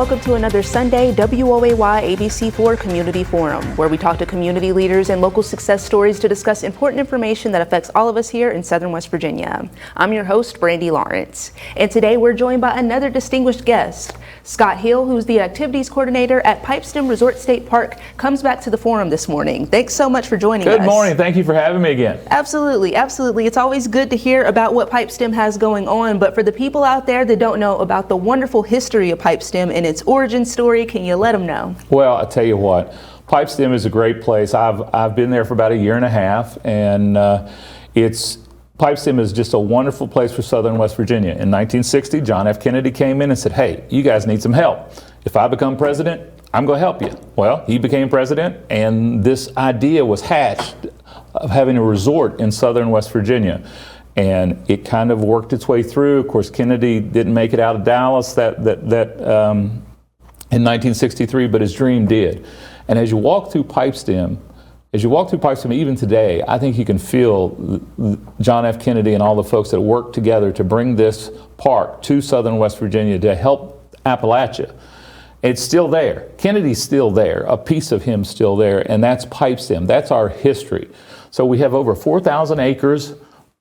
Welcome to another Sunday WOAY ABC4 Community Forum, where we talk to community leaders and local success stories to discuss important information that affects all of us here in Southern West Virginia. I'm your host, Brandy Lawrence, and today we're joined by another distinguished guest. Scott Hill, who's the activities coordinator at Pipestem Resort State Park, comes back to the forum this morning. Thanks so much for joining us. Good morning. Thank you for having me again. Absolutely, absolutely. It's always good to hear about what Pipestem has going on, but for the people out there that don't know about the wonderful history of Pipestem and its origin story, can you let them know? Well, I tell you what, Pipestem is a great place. I've been there for about a year and a half, and Pipestem is just a wonderful place for Southern West Virginia. In 1960, John F. Kennedy came in and said, "Hey, you guys need some help. If I become president, I'm going to help you." Well, he became president, and this idea was hatched of having a resort in Southern West Virginia. And it kind of worked its way through. Of course, Kennedy didn't make it out of Dallas in 1963, but his dream did. And as you walk through Pipestem, even today, I think you can feel John F. Kennedy and all the folks that worked together to bring this park to Southern West Virginia to help Appalachia. It's still there. Kennedy's still there. A piece of him's still there, and that's Pipestem. That's our history. So we have over 4,000 acres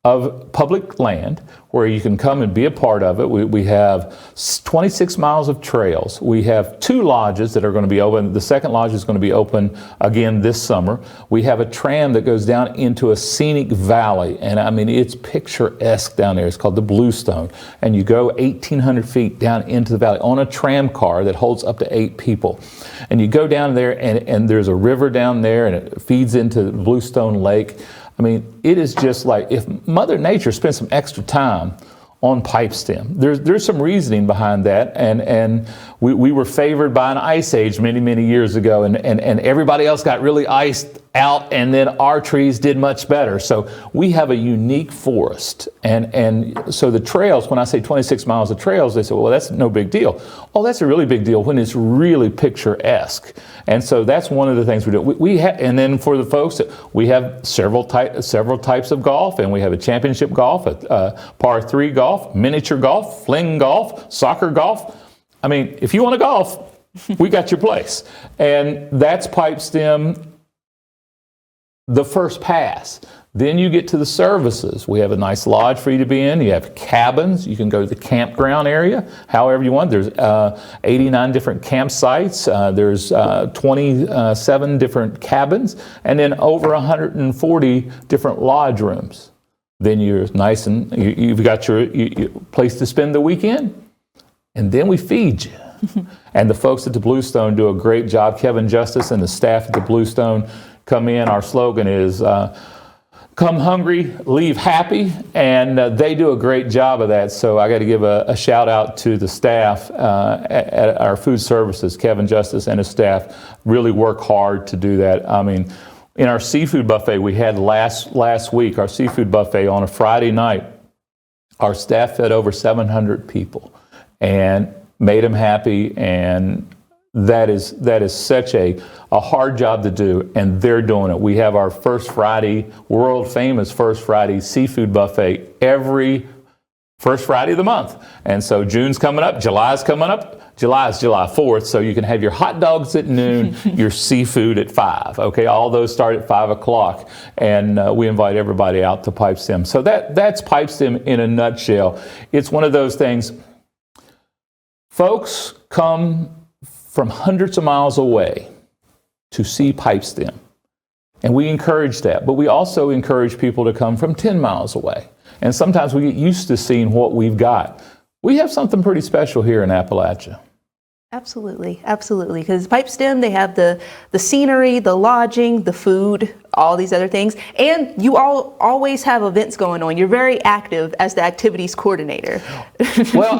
of public land where you can come and be a part of it. We have 26 miles of trails. We have 2 lodges that are going to be open. The second lodge is going to be open again this summer. We have a tram that goes down into a scenic valley, and I mean, it's picturesque down there. It's called the Bluestone, and you go 1,800 feet down into the valley on a tram car that holds up to 8 people. And you go down there, and there's a river down there, and it feeds into Bluestone Lake. I mean, it is just like if Mother Nature spent some extra time on Pipestem. There's some reasoning behind that, and we were favored by an ice age many years ago, and everybody else got really iced out, and then our trees did much better. So we have a unique forest, and so the trails, when I say 26 miles of trails, they say, well, that's no big deal. Oh, that's a really big deal when it's really picturesque. And so that's one of the things we do. And then for the folks, we have several types of golf, and we have a championship golf, a par 3 golf, miniature golf, fling golf, soccer golf. I mean, if you want to golf, we got your place. And that's Pipestem, the first pass. Then you get to the services. We have a nice lodge for you to be in. You have cabins. You can go to the campground area, however you want. There's 89 different campsites. There's 27 different cabins, and then over 140 different lodge rooms. Then you're nice and you've got your place to spend the weekend, and then we feed you. And the folks at the Bluestone do a great job. Kevin Justice and the staff at the Bluestone come in. Our slogan is come hungry, leave happy, and they do a great job of that. So I got to give a shout out to the staff at our food services. Kevin Justice and his staff really work hard to do that. I mean, in our seafood buffet we had last week, our seafood buffet on a Friday night, our staff fed over 700 people and made them happy, and that is such a hard job to do, and they're doing it. We have our First Friday, world famous First Friday seafood buffet every first Friday of the month. And so June's coming up, July's coming up. July is July 4th, so you can have your hot dogs at noon, your seafood at 5. Okay, all those start at 5 o'clock, and we invite everybody out to Pipestem. So that's Pipestem in a nutshell. It's one of those things. Folks come from hundreds of miles away to see Pipestem, and we encourage that. But we also encourage people to come from 10 miles away. And sometimes we get used to seeing what we've got. We have something pretty special here in Appalachia. Absolutely, absolutely. Because Pipestem, they have the scenery, the lodging, the food, all these other things. And you all always have events going on. You're very active as the activities coordinator. Well,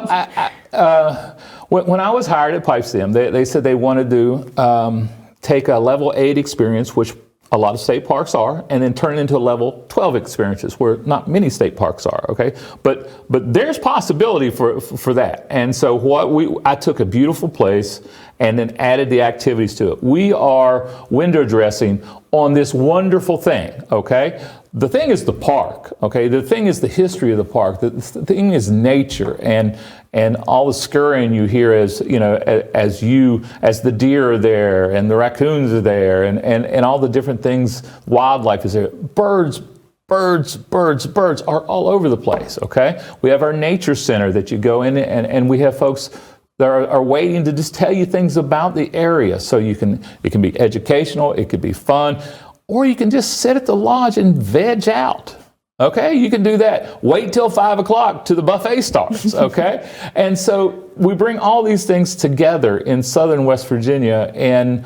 when I was hired at Pipestem, they said they wanted to take a level 8 experience, which a lot of state parks are, and then turn it into a level 12 experiences where not many state parks are, okay? But there's possibility for that. And so I took a beautiful place and then added the activities to it. We are window dressing on this wonderful thing, okay? The thing is the park, okay? The thing is the history of the park. The thing is nature and all the scurrying you hear as, you know, as the deer are there and the raccoons are there and all the different things, wildlife is there. Birds are all over the place, okay? We have our nature center that you go in and we have folks that are waiting to just tell you things about the area. So it can be educational, it could be fun, or you can just sit at the lodge and veg out. Okay, you can do that. Wait till 5 o'clock till the buffet starts, okay? And so we bring all these things together in southern West Virginia, and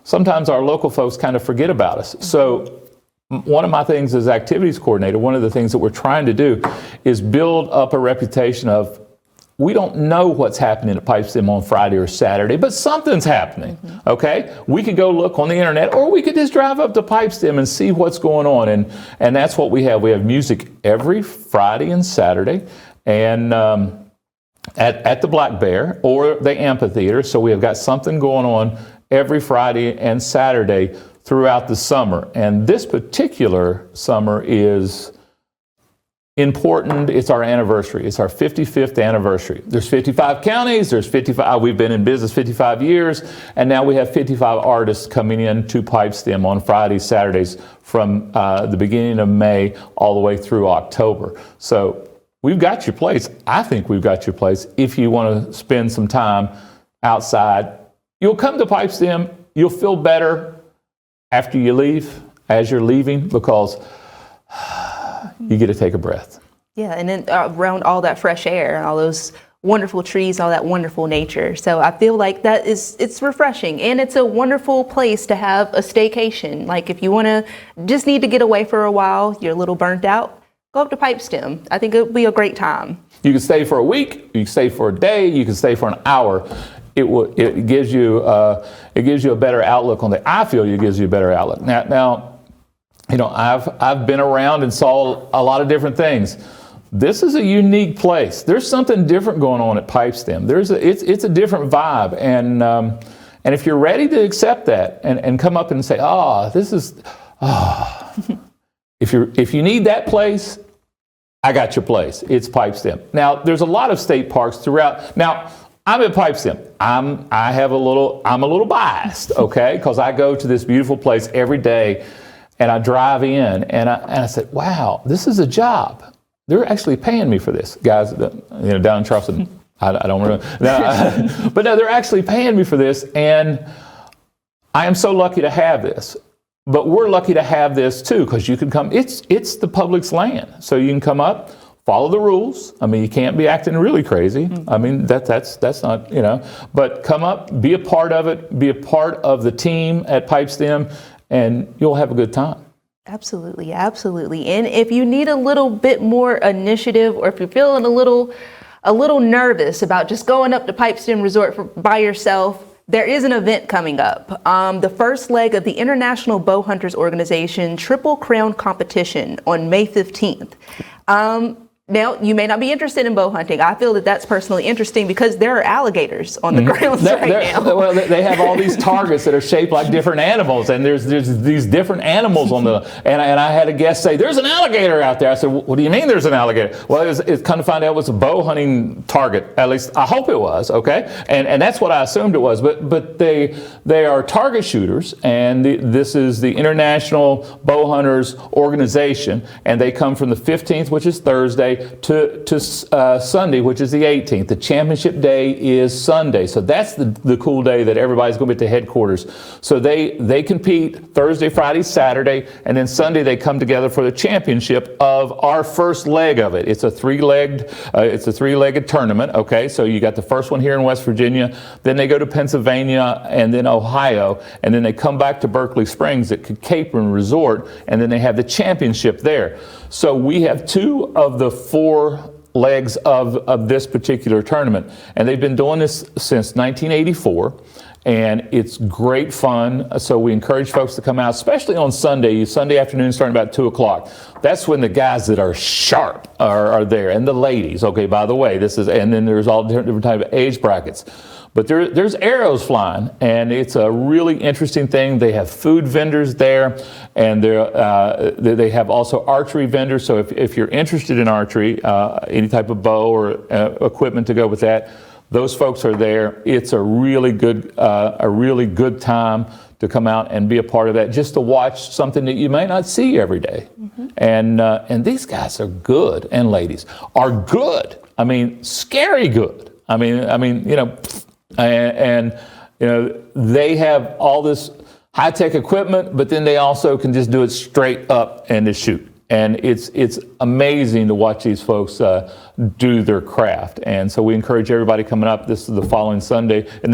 sometimes our local folks kind of forget about us. So one of my things as activities coordinator, one of the things that we're trying to do is build up a reputation of, we don't know what's happening at Pipestem on Friday or Saturday, but something's happening, okay? We could go look on the internet, or we could just drive up to Pipestem and see what's going on, and that's what we have. We have music every Friday and Saturday, and at the Black Bear or the amphitheater, so we have got something going on every Friday and Saturday throughout the summer, and this particular summer is important. It's our anniversary. It's our 55th anniversary. There's 55 counties. There's 55. We've been in business 55 years, and now we have 55 artists coming in to Pipestem on Fridays, Saturdays from the beginning of May all the way through October. So we've got your place. I think we've got your place. If you want to spend some time outside, you'll come to Pipestem. You'll feel better after you leave, as you're leaving, because you get to take a breath. Yeah, and then around all that fresh air and all those wonderful trees, all that wonderful nature. So I feel like it's refreshing, and it's a wonderful place to have a staycation. Like if you want to just need to get away for a while, you're a little burnt out, go up to Pipestem. I think it'll be a great time. You can stay for a week, you can stay for a day, you can stay for an hour. It gives you a better outlook on I feel it gives you a better outlook. Now, you know, I've been around and saw a lot of different things. This is a unique place. There's something different going on at Pipestem. It's a different vibe, and if you're ready to accept that and come up and say, if you need that place, I got your place. It's Pipestem. Now, there's a lot of state parks throughout. Now, I'm at Pipestem. I'm a little biased, okay, because I go to this beautiful place every day. And I drive in, and I said, wow, this is a job. They're actually paying me for this. Guys, down in Charleston, I don't remember. But no, they're actually paying me for this, and I am so lucky to have this. But we're lucky to have this, too, because you can come. It's the public's land. So you can come up, follow the rules. I mean, you can't be acting really crazy. I mean, that's not, you know. But come up, be a part of it, be a part of the team at Pipestem, and you'll have a good time. Absolutely, absolutely. And if you need a little bit more initiative, or if you're feeling a little nervous about just going up to Pipestem Resort by yourself, there is an event coming up. The first leg of the International Bow Hunters Organization Triple Crown Competition on May 15th. Now, you may not be interested in bow hunting. I feel that that's personally interesting because there are alligators on the grounds now. Well, they have all these targets that are shaped like different animals, and there's these different animals on the. And I had a guest say, "There's an alligator out there." I said, "What do you mean there's an alligator?" Well, it's kind of find out it was a bow hunting target. At least I hope it was. Okay, and that's what I assumed it was. But they are target shooters, and this is the International Bow Hunters Organization, and they come from the 15th, which is Thursday, to Sunday, which is the 18th. The championship day is Sunday. So that's the cool day that everybody's going to be at the headquarters. So they compete Thursday, Friday, Saturday, and then Sunday they come together for the championship of our first leg of it. It's a three-legged tournament. Okay, so you got the first one here in West Virginia, then they go to Pennsylvania and then Ohio, and then they come back to Berkeley Springs at Capron Resort, and then they have the championship there. So we have 2 of the 4 legs of this particular tournament, and they've been doing this since 1984, and it's great fun. So we encourage folks to come out, especially on Sunday afternoon, starting about 2 o'clock. That's when the guys that are sharp are there, and the ladies. Okay, by the way, and then there's all different type of age brackets. But there's arrows flying, and it's a really interesting thing. They have food vendors there, and they have also archery vendors. So if you're interested in archery, any type of bow or equipment to go with that, those folks are there. It's a really good time to come out and be a part of that, just to watch something that you may not see every day. And these guys are good, and ladies are good. I mean, scary good. I mean, you know. And you know, they have all this high-tech equipment, but then they also can just do it straight up and just shoot. And it's amazing to watch these folks do their craft. And so we encourage everybody coming up. This is the following Sunday, and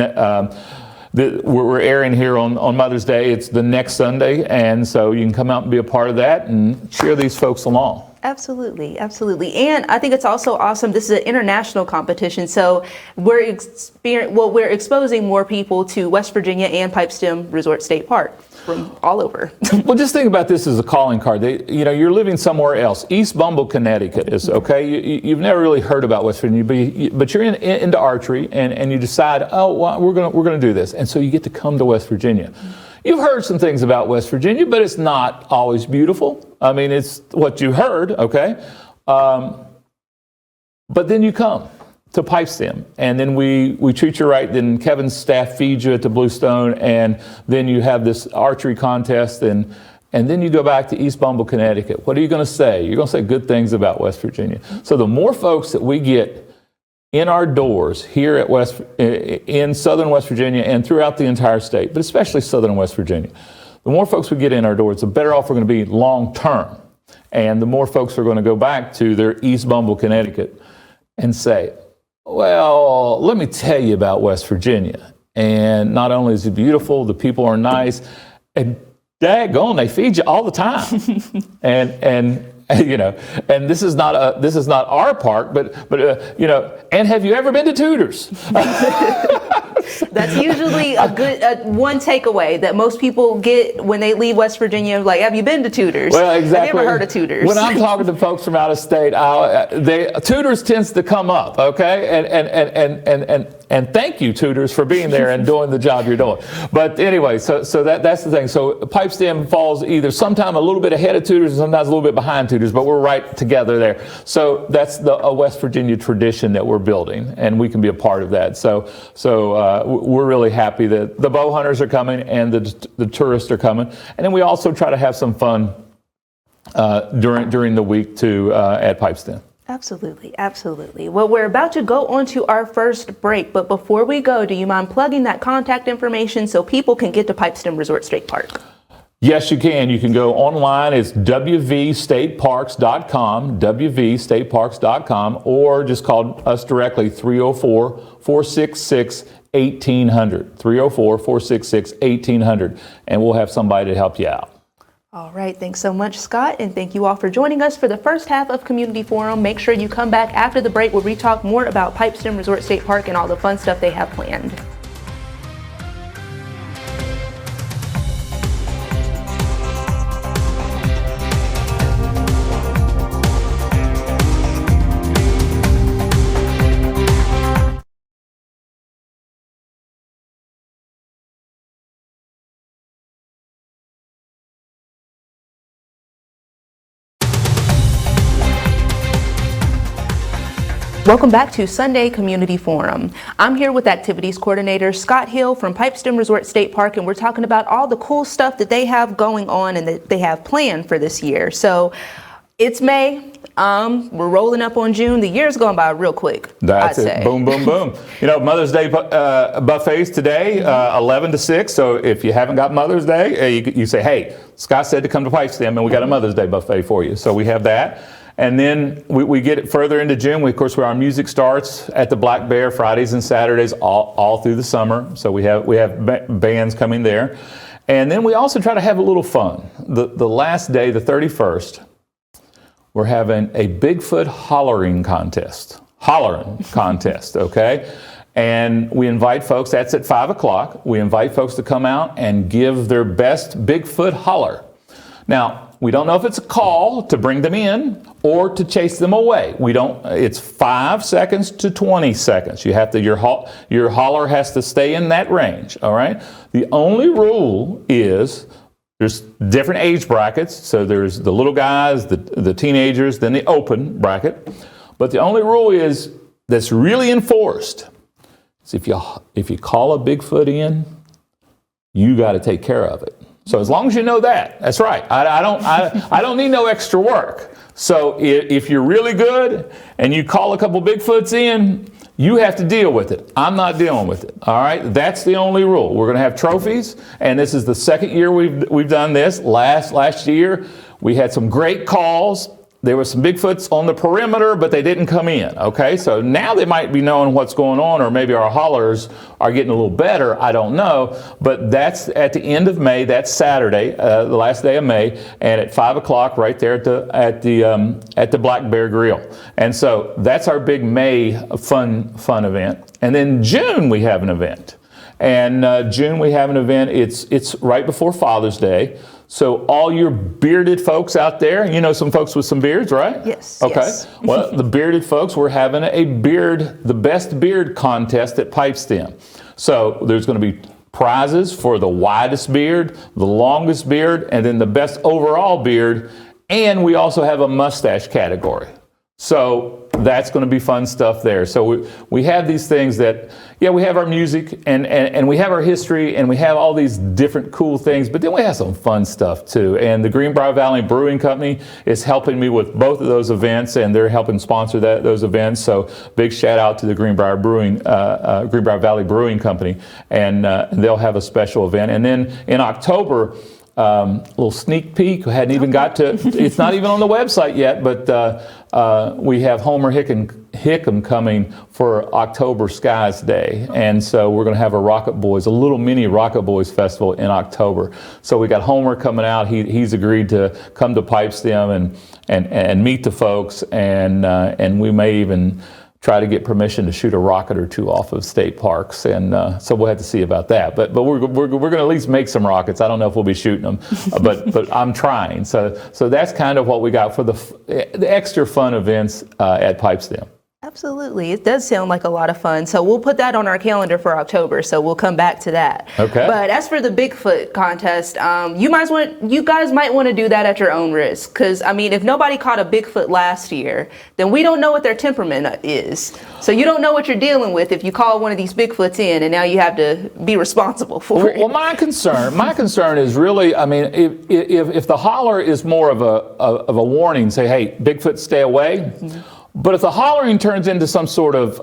we're airing here on Mother's Day. It's the next Sunday, and so you can come out and be a part of that and cheer these folks along. Absolutely, absolutely. And I think it's also awesome. This is an international competition, so we're exposing more people to West Virginia and Pipestem Resort State Park from all over. Well, just think about this as a calling card. You're living somewhere else. East Bumble, Connecticut is okay. You've never really heard about West Virginia, but you're into archery, and you decide, oh, well, we're gonna do this, and so you get to come to West Virginia. You've heard some things about West Virginia, but it's not always beautiful. I mean, it's what you heard, okay? But then you come to Pipestem, and then we treat you right. Then Kevin's staff feeds you at the Bluestone, and then you have this archery contest, and then you go back to East Bumble, Connecticut. What are you going to say? You're going to say good things about West Virginia. So the more folks that we get in our doors here at in southern West Virginia and throughout the entire state, but especially southern West Virginia, the more folks we get in our doors, the better off we're going to be long term. And the more folks are going to go back to their East Bumble, Connecticut and say, well, let me tell you about West Virginia. And not only is it beautiful, the people are nice, and daggone, they feed you all the time. and you know, and this is not our park, but you know. And have you ever been to Tudor's? That's usually a good one takeaway that most people get when they leave West Virginia. Like, have you been to Tudor's? Well, exactly. Have you ever heard of Tudor's? When I'm talking to folks from out of state, Tudor's tends to come up, okay? And thank you, Tudor's, for being there and doing the job you're doing. But anyway, so that's the thing. So Pipestem falls either sometime a little bit ahead of Tudor's and sometimes a little bit behind Tudor's, but we're right together there. So that's a West Virginia tradition that we're building, and we can be a part of that. So we're really happy that the bow hunters are coming and the tourists are coming. And then we also try to have some fun during the week too at Pipestem. Absolutely, absolutely. Well, we're about to go on to our first break, but before we go, do you mind plugging that contact information so people can get to Pipestem Resort State Park? Yes, you can. You can go online. It's wvstateparks.com, wvstateparks.com, or just call us directly, 304-466-1800, 304-466-1800, and we'll have somebody to help you out. All right. Thanks so much, Scott. And thank you all for joining us for the first half of Community Forum. Make sure you come back after the break where we talk more about Pipestem Resort State Park and all the fun stuff they have planned. Welcome back to Sunday Community Forum. I'm here with Activities Coordinator Scott Hill from Pipestem Resort State Park, and we're talking about all the cool stuff that they have going on and that they have planned for this year. So it's May. We're rolling up on June. The year's going by real quick. That's it. Say. Boom, boom, boom. You know, Mother's Day buffets today, 11 to 6. So if you haven't got Mother's Day, you say, hey, Scott said to come to Pipestem, and we got a Mother's Day buffet for you. So we have that. And then we get it further into June. Of course, our music starts at the Black Bear Fridays and Saturdays all through the summer. So we have bands coming there. And then we also try to have a little fun. The last day, the 31st, we're having a Bigfoot hollering contest, okay? And we invite folks, that's at 5 o'clock. We invite folks to come out and give their best Bigfoot holler. Now, We don't know if it's a call to bring them in or to chase them away. We don't. It's 5 seconds to 20 seconds. You have to. Your holler has to stay in that range. All right. The only rule is there's different age brackets. So there's the little guys, the teenagers, then the open bracket. But the only rule is that's really enforced is if you call a Bigfoot in, you got to take care of it. So as long as you know that, that's right. I don't need no extra work. So if you're really good and you call a couple Bigfoots in, you have to deal with it. I'm not dealing with it. All right, that's the only rule. We're going to have trophies, and this is the second year we've done this. Last year we had some great calls. There were some Bigfoots on the perimeter, but they didn't come in, okay? So now they might be knowing what's going on, or maybe our hollers are getting a little better, I don't know. But that's at the end of May, that's Saturday, the last day of May, and at 5 o'clock right there at the Black Bear Grill. And so that's our big May fun event. And then June we have an event. And June we have an event, it's right before Father's Day. So all your bearded folks out there, you know some folks with some beards, right? Yes. Okay. Yes. Well, the bearded folks, we're having the best beard contest at Pipestem. So there's going to be prizes for the widest beard, the longest beard, and then the best overall beard. And we also have a mustache category. So that's going to be fun stuff there. So we have these things that, yeah, we have our music and we have our history and we have all these different cool things, but then we have some fun stuff too. And the Greenbrier Valley Brewing Company is helping me with both of those events, and they're helping sponsor those events. So big shout out to the Greenbrier Valley Brewing Company, and they'll have a special event. And then in October, little sneak peek. We hadn't even got to. It's not even on the website yet, but we have Homer Hickam coming for October Skies Day, and so we're going to have a little mini Rocket Boys festival in October. So we got Homer coming out. He's agreed to come to Pipestem and meet the folks, and we may even try to get permission to shoot a rocket or two off of state parks, and so we'll have to see about that. But we're going to at least make some rockets. I don't know if we'll be shooting them, but I'm trying. So that's kind of what we got for the extra fun events at Pipestem. Absolutely. It does sound like a lot of fun. So we'll put that on our calendar for October. So we'll come back to that. Okay. But as for the Bigfoot contest, you guys might want to do that at your own risk. Because, I mean, if nobody caught a Bigfoot last year, then we don't know what their temperament is. So you don't know what you're dealing with if you call one of these Bigfoots in and now you have to be responsible for it. Well, my concern is really, I mean, if the holler is more of a warning, say, hey, Bigfoot, stay away. Mm-hmm. But if the hollering turns into some sort of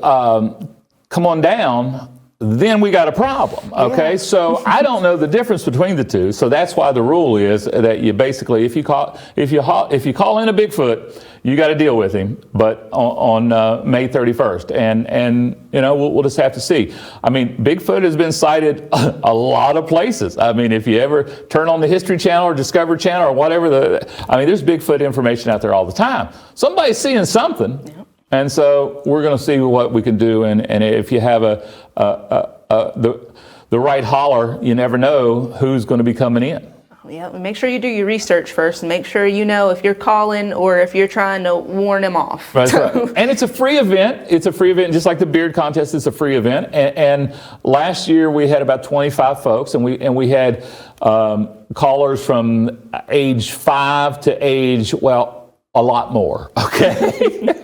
come on down, then we got a problem, okay? Yeah. So I don't know the difference between the two. So that's why the rule is that you basically, if you call in a Bigfoot, you got to deal with him, but on May 31st, and you know we'll just have to see. I mean, Bigfoot has been sighted a lot of places. I mean, if you ever turn on the History Channel or Discovery Channel or whatever, there's Bigfoot information out there all the time. Somebody's seeing something. Yeah. And so we're going to see what we can do, and if you have the right holler, you never know who's going to be coming in. Yeah, make sure you do your research first, and make sure you know if you're calling or if you're trying to warn them off. That's right. And it's a free event. It's a free event, just like the beard contest. It's a free event. And last year we had about 25 folks, and we had callers from age 5 to age a lot more. Okay.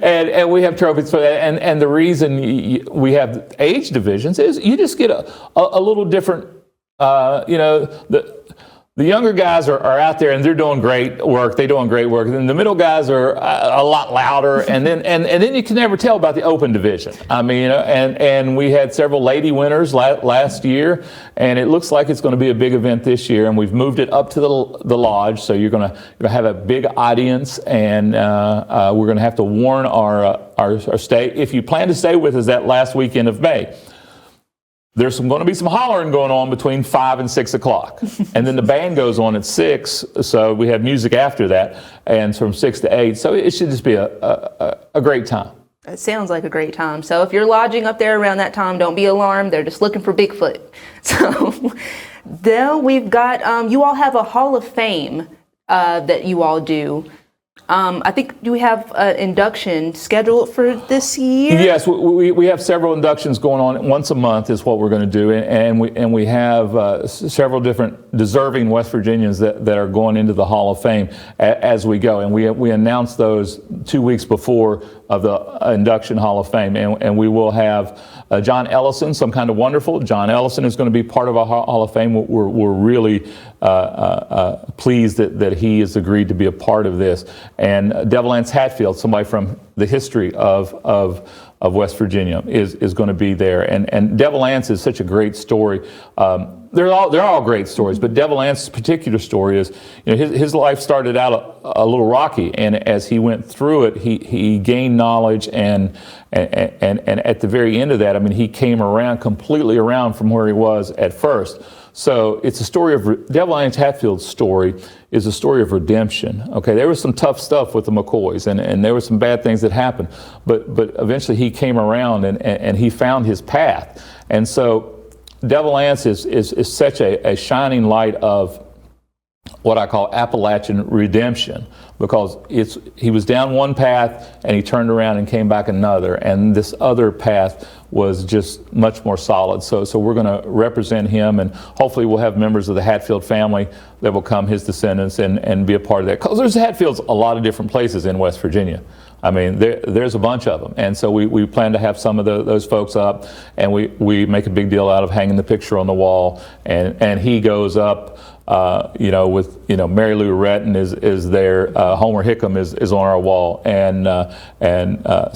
And we have trophies for that, and the reason we have age divisions is you just get a little different, the younger guys are out there and they're doing great work. And the middle guys are a lot louder, and then you can never tell about the open division. I mean, and we had several lady winners last year, and it looks like it's going to be a big event this year. And we've moved it up to the lodge, so you're going to have a big audience, and we're going to have to warn our stay. If you plan to stay with us that last weekend of May, there's going to be some hollering going on between 5 and 6 o'clock. And then the band goes on at 6, so we have music after that, and from 6 to 8. So it should just be a great time. It sounds like a great time. So if you're lodging up there around that time, don't be alarmed. They're just looking for Bigfoot. So then we've got, you all have a Hall of Fame that you all do. I think, do we have an induction scheduled for this year? Yes, we have several inductions going on. Once a month is what we're going to do, and we have several different deserving West Virginians that are going into the Hall of Fame as we go, and we announced those 2 weeks before of the induction Hall of Fame, and we will have John Ellison, Some Kind of Wonderful. John Ellison is going to be part of our Hall of Fame. We're really pleased that he has agreed to be a part of this. And Devil Anse Hatfield, somebody from the history of West Virginia, is going to be there. And Devil Anse is such a great story. They're all great stories, but Devil Anse's particular story is, his life started out a little rocky, and as he went through it, he gained knowledge, and at the very end of that, he came completely around from where he was at first. So it's a story of, Devil Anse Hatfield's story is a story of redemption. Okay, there was some tough stuff with the McCoys, and there were some bad things that happened, but eventually he came around and he found his path. And so Devil Anse is such a shining light of what I call Appalachian redemption, because he was down one path and he turned around and came back another, and this other path was just much more solid. So we're going to represent him, and hopefully we'll have members of the Hatfield family that will come, his descendants, and be a part of that. Because there's Hatfields a lot of different places in West Virginia. There's a bunch of them, and so we plan to have some of those folks up, and we make a big deal out of hanging the picture on the wall, and he goes up, with Mary Lou Retton is there, Homer Hickam is on our wall, and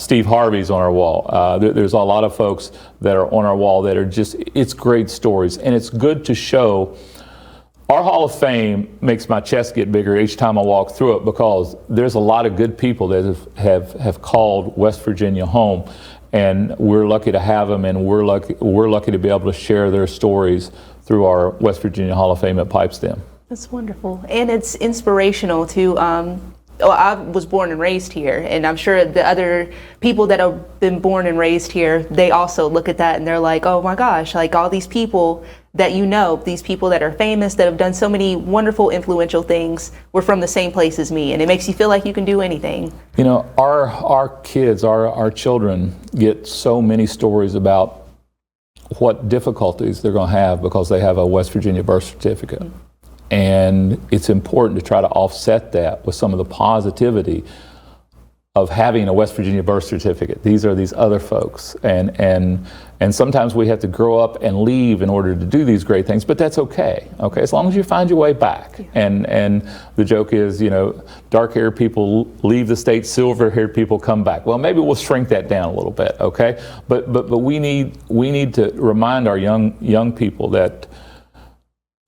Steve Harvey's on our wall. There's a lot of folks that are on our wall that are it's great stories, and it's good to show. Our Hall of Fame makes my chest get bigger each time I walk through it, because there's a lot of good people that have called West Virginia home, and we're lucky to have them, and we're lucky to be able to share their stories through our West Virginia Hall of Fame at Pipestem. That's wonderful, and it's inspirational to. I was born and raised here, and I'm sure the other people that have been born and raised here, they also look at that and they're like, oh my gosh, like all these people that these people that are famous, that have done so many wonderful, influential things, were from the same place as me, and it makes you feel like you can do anything. Our kids, our children get so many stories about what difficulties they're going to have because they have a West Virginia birth certificate. Mm-hmm. And it's important to try to offset that with some of the positivity of having a West Virginia birth certificate. These are these other folks, and sometimes we have to grow up and leave in order to do these great things, but that's okay, as long as you find your way back. Yeah. And the joke is, dark-haired people leave the state, silver-haired people come back. Well, maybe we'll shrink that down a little bit, okay? But we need to remind our young people that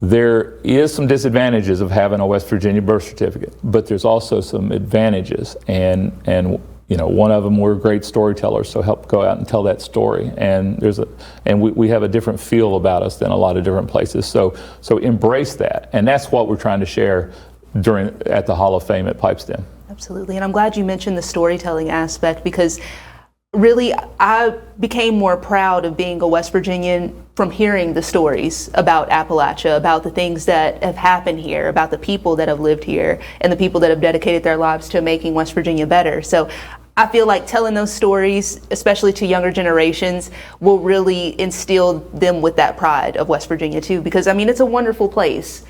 there is some disadvantages of having a West Virginia birth certificate, but there's also some advantages, and one of them, we're great storytellers, so help go out and tell that story, and we have a different feel about us than a lot of different places, so embrace that, and that's what we're trying to share at the Hall of Fame at Pipestem. Absolutely, and I'm glad you mentioned the storytelling aspect, because really, I became more proud of being a West Virginian from hearing the stories about Appalachia, about the things that have happened here, about the people that have lived here, and the people that have dedicated their lives to making West Virginia better. So I feel like telling those stories, especially to younger generations, will really instill them with that pride of West Virginia too, because it's a wonderful place.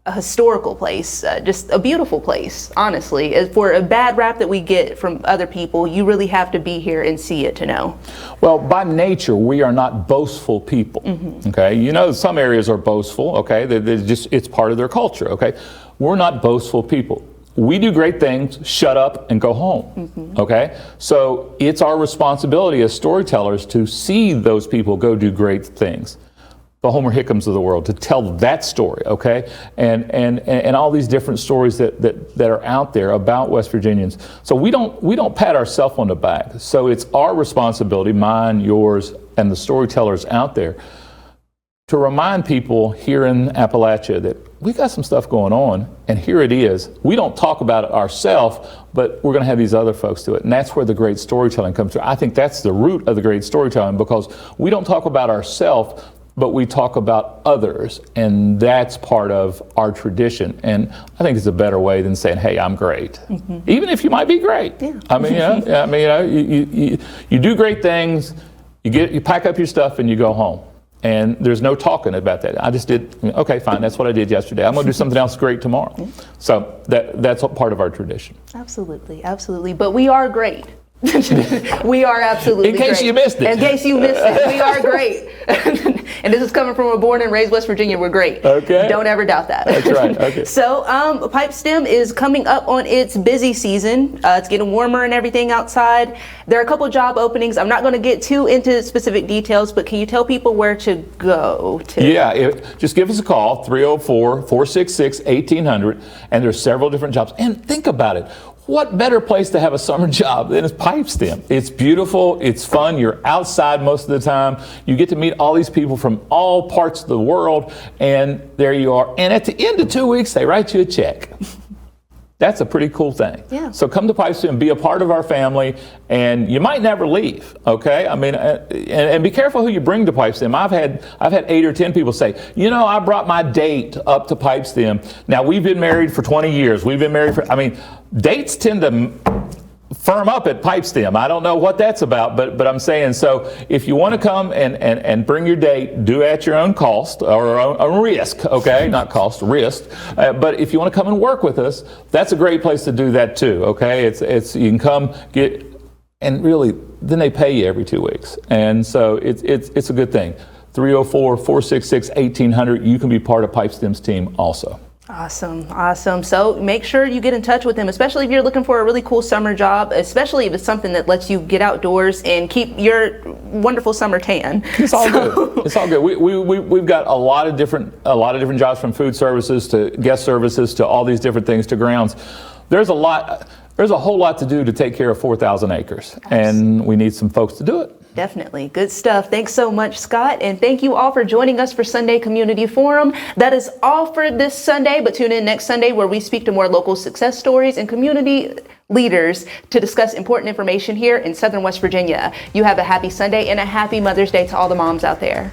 A historical place, just a beautiful place, honestly. For a bad rap that we get from other people, you really have to be here and see it to know. Well, by nature, we are not boastful people, mm-hmm. Okay? Some areas are boastful, okay? It's part of their culture, okay? We're not boastful people. We do great things, shut up, and go home, mm-hmm. Okay? So it's our responsibility as storytellers to see those people go do great things. The Homer Hickams of the world, to tell that story, okay? And all these different stories that are out there about West Virginians. So we don't pat ourselves on the back. So it's our responsibility, mine, yours, and the storytellers out there, to remind people here in Appalachia that we got some stuff going on, and here it is. We don't talk about it ourselves, but we're going to have these other folks do it, and that's where the great storytelling comes through. I think that's the root of the great storytelling, because we don't talk about ourselves, but we talk about others, and that's part of our tradition. And I think it's a better way than saying, "Hey, I'm great," even if you might be great. Yeah. I mean, you do great things. You pack up your stuff and you go home. And there's no talking about that. I just did, okay, fine, that's what I did yesterday. I'm going to do something else great tomorrow. So that's a part of our tradition. Absolutely, absolutely. But we are great. We are absolutely great. In case you missed it. In case you missed it, we are great. And this is coming from a born and raised West Virginia. We're great. Okay. Don't ever doubt that. That's right. Okay. So Pipestem is coming up on its busy season. It's getting warmer and everything outside. There are a couple job openings. I'm not going to get too into specific details, but can you tell people where to go to? Yeah, just give us a call, 304-466-1800, and there's several different jobs. And think about it. What better place to have a summer job than Pipestem? It's beautiful, it's fun, you're outside most of the time, you get to meet all these people from all parts of the world, and there you are. And at the end of 2 weeks, they write you a check. That's a pretty cool thing. Yeah. So come to Pipestem and be a part of our family, and you might never leave, okay? I mean, and be careful who you bring to Pipestem. I've had 8 or 10 people say, I brought my date up to Pipestem. Now, we've been married for 20 years. We've been married dates tend to firm up at Pipestem. I don't know what that's about, but I'm saying, so if you want to come and bring your date, do at your own cost or own risk, okay? Not cost, risk. But if you want to come and work with us, that's a great place to do that too, okay? It's you can come get, and really, then they pay you every 2 weeks. And so it's a good thing. 304-466-1800, you can be part of Pipestem's team also. Awesome. So make sure you get in touch with them, especially if you're looking for a really cool summer job, especially if it's something that lets you get outdoors and keep your wonderful summer tan. It's all good. It's all good. We've got a lot of different jobs, from food services to guest services to all these different things to grounds. There's a whole lot to do to take care of 4,000 acres, and we need some folks to do it. Definitely. Good stuff. Thanks so much, Scott. And thank you all for joining us for Sunday Community Forum. That is all for this Sunday, but tune in next Sunday where we speak to more local success stories and community leaders to discuss important information here in Southern West Virginia. You have a happy Sunday and a happy Mother's Day to all the moms out there.